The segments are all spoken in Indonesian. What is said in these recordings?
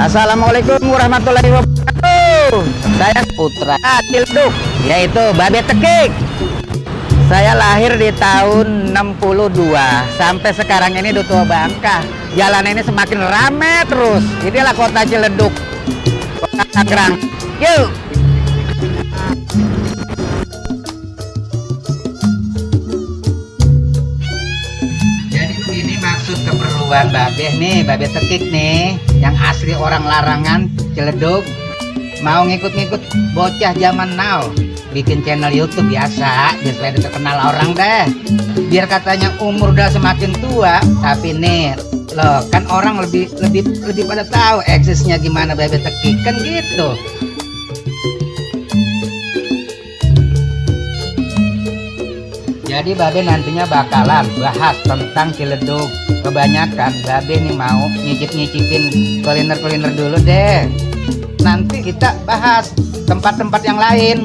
Assalamualaikum warahmatullahi wabarakatuh. Saya putra Ciledug, yaitu Babe Tekik. Saya lahir di tahun 62. Sampai sekarang ini udah tua bangka. Jalan ini semakin rame terus. Inilah kota Ciledug, kota Tangerang. Yuk. Jadi ini maksud keperluan Babe nih, Babe Tekik nih, yang asli orang Larangan, Ciledug, mau ngikut-ngikut bocah zaman now, bikin channel YouTube biasa, biar supaya terkenal orang deh. Biar katanya umur udah semakin tua, tapi nih, loh kan orang lebih pada tahu eksisnya gimana Babe Tekik kan gitu. Jadi Babe nantinya bakalan bahas tentang Ciledug. Kebanyakan Babe nih mau nyicip-nyicipin kuliner-kuliner dulu deh. Nanti kita bahas tempat-tempat yang lain,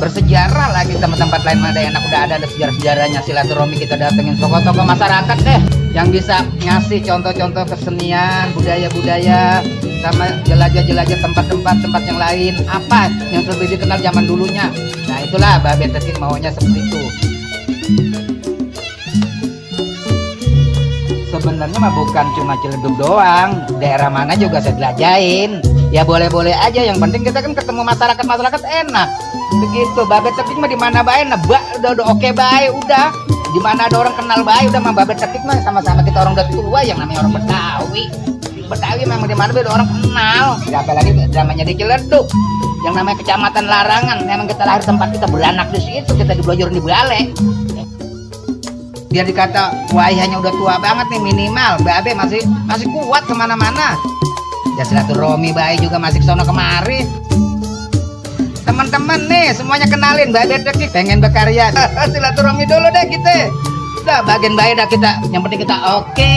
bersejarah lagi, tempat-tempat lain ada yang udah ada sejarah-sejarahnya. Silaturahmi kita datengin tokoh-tokoh masyarakat deh, yang bisa ngasih contoh-contoh kesenian, budaya-budaya, sama jelajah-jelajah tempat-tempat yang lain, apa yang lebih dikenal zaman dulunya. Nah itulah Babe Tekik maunya seperti itu. Sebenarnya mah bukan cuma Ciledug doang, daerah mana juga saya jelajahin. Ya boleh-boleh aja, yang penting kita kan ketemu masyarakat enak. Begitu, Babe Tekik mah di mana bae, nah udah oke bae, udah. Di mana ada orang kenal bae, udah mah Babe Tekik mah sama-sama kita orang udah tua, yang namanya orang Betawi. Betawi memang di mana ada orang kenal. Ya, apalagi namanya di Ciledug, yang namanya Kecamatan Larangan, memang kita lahir tempat kita beranak di situ, kita dibelajar di Bale. Biar dikata wayahnya udah tua banget nih, minimal Babe masih kuat kemana-mana. Ya silaturahmi baik juga masih kesono kemari. Teman-teman nih semuanya kenalin Babe Tekik, pengen berkarya silaturahmi dulu deh kita. Udah bagian baik dah kita, yang penting kita oke.